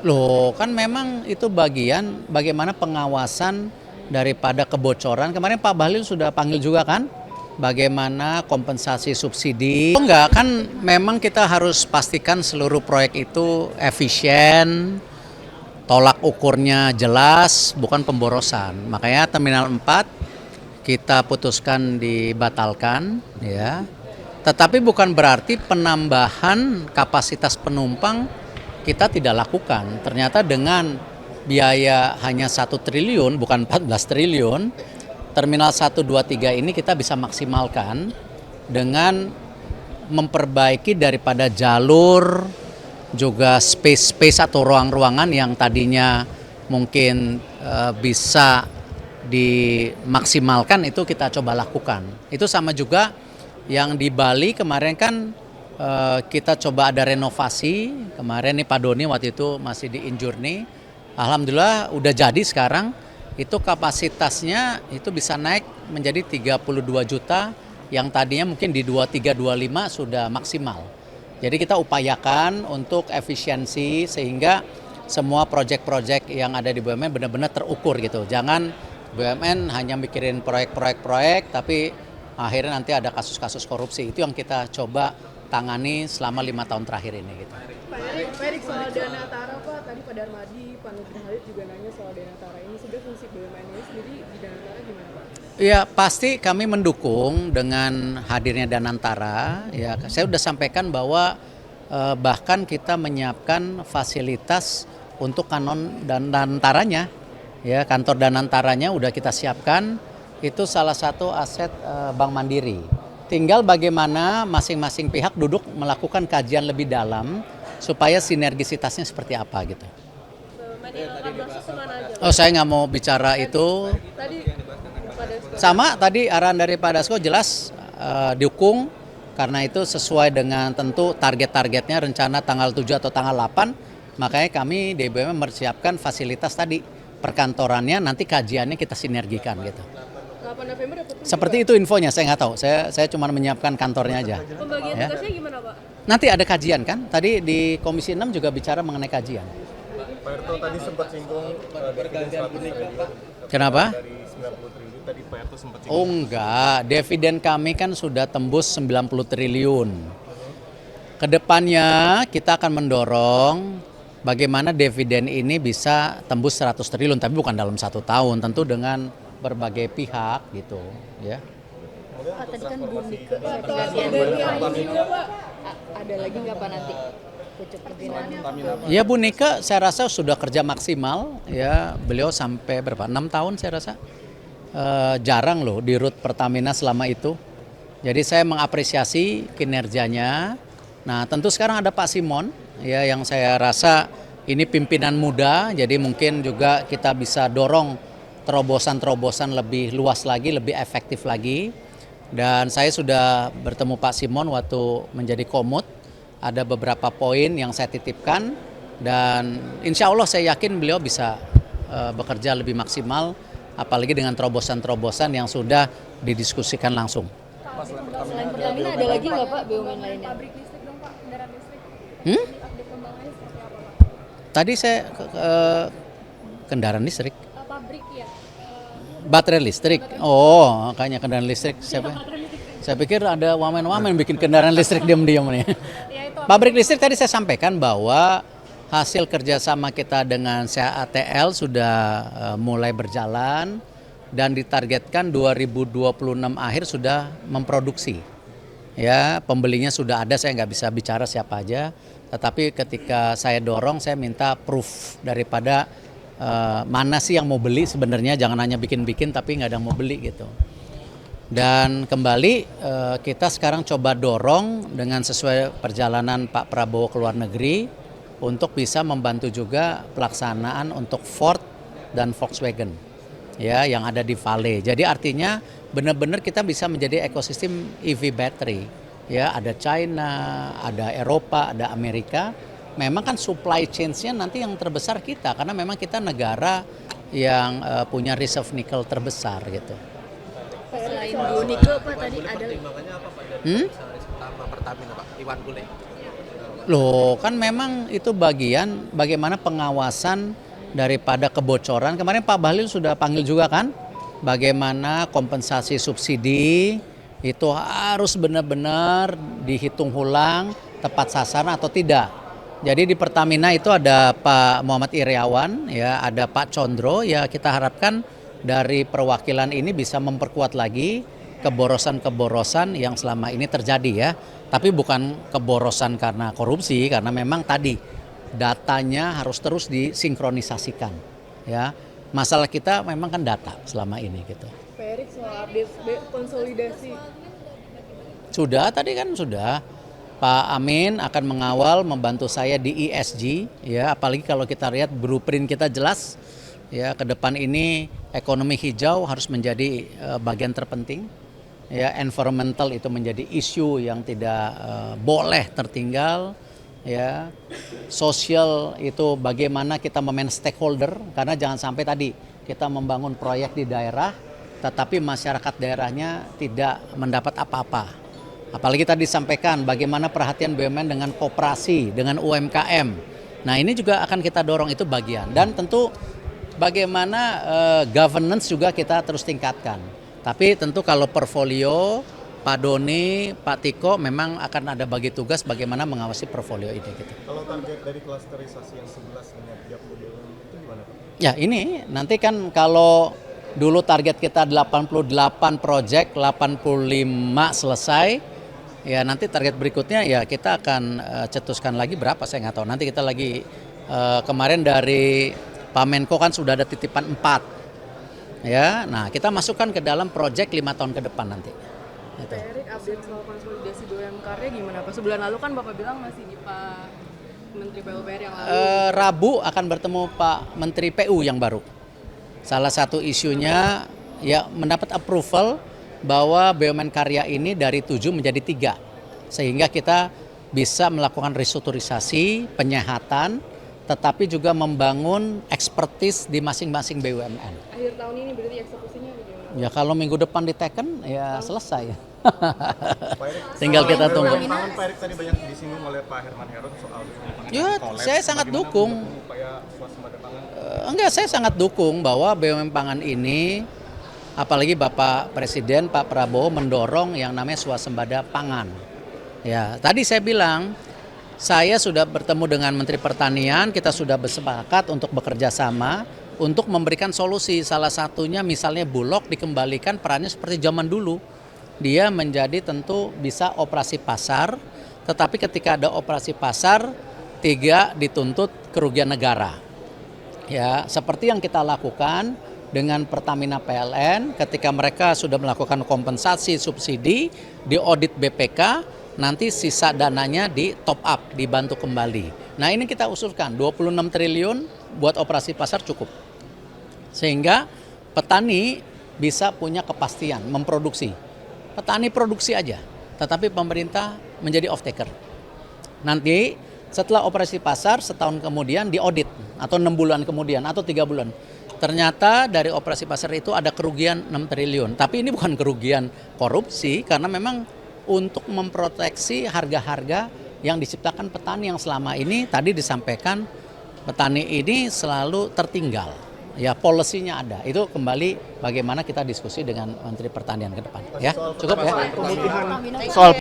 Loh, kan memang itu bagian bagaimana pengawasan daripada kebocoran. Kemarin Pak Bahlil sudah panggil juga kan? Bagaimana kompensasi subsidi. Oh, enggak, kan memang kita harus pastikan seluruh proyek itu efisien, tolak ukurnya jelas, bukan pemborosan. Makanya Terminal 4 kita putuskan dibatalkan, ya. Tetapi bukan berarti penambahan kapasitas penumpang kita tidak lakukan. Ternyata dengan biaya hanya 1 triliun, bukan 14 triliun, Terminal 1, 2, 3 ini kita bisa maksimalkan dengan memperbaiki daripada jalur, juga space atau ruang-ruangan yang tadinya mungkin bisa dimaksimalkan, itu kita coba lakukan. Itu sama juga yang di Bali kemarin kan kita coba ada renovasi. Kemarin nih Pak Doni waktu itu masih di Injourney. Alhamdulillah udah jadi sekarang. Itu kapasitasnya itu bisa naik menjadi 32 juta yang tadinya mungkin di 23, 25 sudah maksimal. Jadi kita upayakan untuk efisiensi sehingga semua proyek-proyek yang ada di BUMN benar-benar terukur gitu. Jangan BUMN hanya mikirin proyek tapi akhirnya nanti ada kasus-kasus korupsi. Itu yang kita coba tangani selama 5 tahun terakhir ini gitu. Pak Erik soal Dana Tara, Pak, tadi Pak Darmadi, Pak Nurdin Halid juga nanya soal Dana Tara ini. Sudah fungsi BUMN ini sendiri di Dana Tara gimana, Pak? Ya, pasti kami mendukung dengan hadirnya Danantara. Ya, saya sudah sampaikan bahwa bahkan kita menyiapkan fasilitas untuk kanon Danantaranya. Ya, kantor Danantaranya udah kita siapkan. Itu salah satu aset Bank Mandiri. Tinggal bagaimana masing-masing pihak duduk melakukan kajian lebih dalam supaya sinergisitasnya seperti apa gitu. Oh, saya nggak mau bicara itu. Sama tadi arahan dari Pak Dasko jelas dukung, karena itu sesuai dengan tentu target-targetnya rencana tanggal 7 atau tanggal 8. Makanya kami di BUMN mempersiapkan fasilitas tadi perkantorannya, nanti kajiannya kita sinergikan gitu. 8 November dapat Seperti itu infonya, saya nggak tahu. Saya cuma menyiapkan kantornya aja. Pembagian Ya. tugasnya gimana, Pak? Nanti ada kajian kan? Tadi di Komisi 6 juga bicara mengenai kajian. Pak Erto tadi sempat singgung pergantian triliun. Kenapa? Dari 90 triliun tadi Pak Erto sempat singgung. Oh enggak, dividen kami kan sudah tembus 90 triliun. Kedepannya kita akan mendorong bagaimana dividen ini bisa tembus 100 triliun, tapi bukan dalam 1 tahun, tentu dengan berbagai pihak gitu, ya. Pak, tadi kan Bunika ada lagi nggak Pak nanti pucuk pimpinan? Ya Bu Nika saya rasa sudah kerja maksimal, ya beliau sampai berapa? 6 tahun saya rasa. Jarang loh di rut Pertamina selama itu. Jadi saya mengapresiasi kinerjanya. Nah tentu sekarang ada Pak Simon, ya yang saya rasa ini pimpinan muda, jadi mungkin juga kita bisa dorong terobosan-terobosan lebih luas lagi, lebih efektif lagi. Dan saya sudah bertemu Pak Simon waktu menjadi Komut. Ada beberapa poin yang saya titipkan dan insya Allah saya yakin beliau bisa bekerja lebih maksimal, apalagi dengan terobosan-terobosan yang sudah didiskusikan langsung. Selain Pertamina ada lagi nggak Pak BUMN lainnya? Pabrik listrik dong, Pak, kendaraan listrik. Update pengembangannya seperti apa, Pak? Tadi saya kendaraan listrik, Pabrik ya. baterai listrik. Oh, kayaknya kendaraan listrik. Saya pikir ada wamen-wamen bikin kendaraan listrik diam-diam nih. Pabrik listrik tadi saya sampaikan bahwa hasil kerjasama kita dengan CATL sudah mulai berjalan dan ditargetkan 2026 akhir sudah memproduksi. Ya, pembelinya sudah ada, saya nggak bisa bicara siapa aja. Tetapi ketika saya dorong, saya minta proof daripada mana sih yang mau beli sebenarnya, jangan hanya bikin-bikin tapi nggak ada yang mau beli gitu. Dan kembali kita sekarang coba dorong dengan sesuai perjalanan Pak Prabowo ke luar negeri untuk bisa membantu juga pelaksanaan untuk Ford dan Volkswagen ya yang ada di Vale. Jadi artinya benar-benar kita bisa menjadi ekosistem EV battery. Ya, ada China, ada Eropa, ada Amerika. Memang kan supply chain-nya nanti yang terbesar kita karena memang kita negara yang punya reserve nikel terbesar gitu. Selain Bunika Pak tadi ada Pertimbangannya apa Pak dari komisaris utama Pertamina Pak Iwan Bule? Loh, kan memang itu bagian bagaimana pengawasan daripada kebocoran. Kemarin Pak Bahlil sudah panggil juga kan, bagaimana kompensasi subsidi itu harus benar-benar dihitung ulang tepat sasaran atau tidak. Jadi di Pertamina itu ada Pak Muhammad Iriawan, ya, ada Pak Condro, ya kita harapkan dari perwakilan ini bisa memperkuat lagi keborosan-keborosan yang selama ini terjadi ya. Tapi bukan keborosan karena korupsi, karena memang tadi datanya harus terus disinkronisasikan. Ya, masalah kita memang kan data selama ini gitu. Pak Erik soal update konsolidasi. Sudah tadi kan sudah. Pak Amin akan mengawal membantu saya di ESG ya, apalagi kalau kita lihat blueprint kita jelas ya, ke depan ini ekonomi hijau harus menjadi bagian terpenting. Ya, environmental itu menjadi isu yang tidak boleh tertinggal. Ya, sosial itu bagaimana kita memanage stakeholder, karena jangan sampai tadi kita membangun proyek di daerah, tetapi masyarakat daerahnya tidak mendapat apa-apa. Apalagi tadi disampaikan bagaimana perhatian BUMN dengan koperasi, dengan UMKM. Nah ini juga akan kita dorong, itu bagian. Dan tentu bagaimana governance juga kita terus tingkatkan. Tapi tentu kalau portfolio, Pak Doni, Pak Tiko memang akan ada bagi tugas bagaimana mengawasi portfolio ini. Gitu. Kalau target dari klasterisasi yang 11 dengan 30 BUMN itu gimana Pak? Ya ini nanti kan kalau dulu target kita 88 proyek, 85 selesai. Ya nanti target berikutnya ya kita akan cetuskan lagi berapa saya nggak tahu. Nanti kita lagi kemarin dari Pak Menko kan sudah ada titipan 4. Ya, nah kita masukkan ke dalam proyek 5 tahun ke depan nanti. Gitu. Pak Erik update soal konsolidasi BUMN-karya gimana Pak? Sebulan lalu kan Bapak bilang masih di Pak Menteri PUPR yang lalu. Rabu akan bertemu Pak Menteri PU yang baru. Salah satu isunya ya mendapat approval bahwa BUMN karya ini dari 7 menjadi 3. Sehingga kita bisa melakukan restrukturisasi, penyehatan, tetapi juga membangun expertise di masing-masing BUMN. Akhir tahun ini berarti eksekusinya bagaimana? Ya kalau minggu depan diteken ya selesai. Pak Erik, Tinggal kita tunggu. BUMN Pak Erik tadi banyak disinggung oleh Pak Herman Heron soal Ya, kolaps. saya sangat Bagaimana dukung. mendukung upaya swasembada pangan? Enggak, saya sangat dukung bahwa BUMN pangan ini, apalagi Bapak Presiden Pak Prabowo mendorong yang namanya swasembada pangan. Ya, tadi saya bilang saya sudah bertemu dengan Menteri Pertanian, kita sudah bersepakat untuk bekerja sama untuk memberikan solusi. Salah satunya misalnya Bulog dikembalikan perannya seperti zaman dulu. Dia menjadi tentu bisa operasi pasar, tetapi ketika ada operasi pasar, 3 dituntut kerugian negara. Ya, seperti yang kita lakukan dengan Pertamina PLN ketika mereka sudah melakukan kompensasi subsidi di audit BPK, nanti sisa dananya di top up, dibantu kembali. Nah, ini kita usulkan 26 triliun buat operasi pasar cukup. Sehingga petani bisa punya kepastian memproduksi. Petani produksi aja, tetapi pemerintah menjadi off taker. Nanti setelah operasi pasar setahun kemudian diaudit atau 6 bulan kemudian atau 3 bulan. Ternyata dari operasi pasar itu ada kerugian 6 triliun. Tapi ini bukan kerugian korupsi karena memang untuk memproteksi harga-harga yang diciptakan petani yang selama ini tadi disampaikan petani ini selalu tertinggal. Ya, policy-nya ada. Itu kembali bagaimana kita diskusi dengan Menteri Pertanian ke depan. Ya, cukup ya. Pemutihan Soal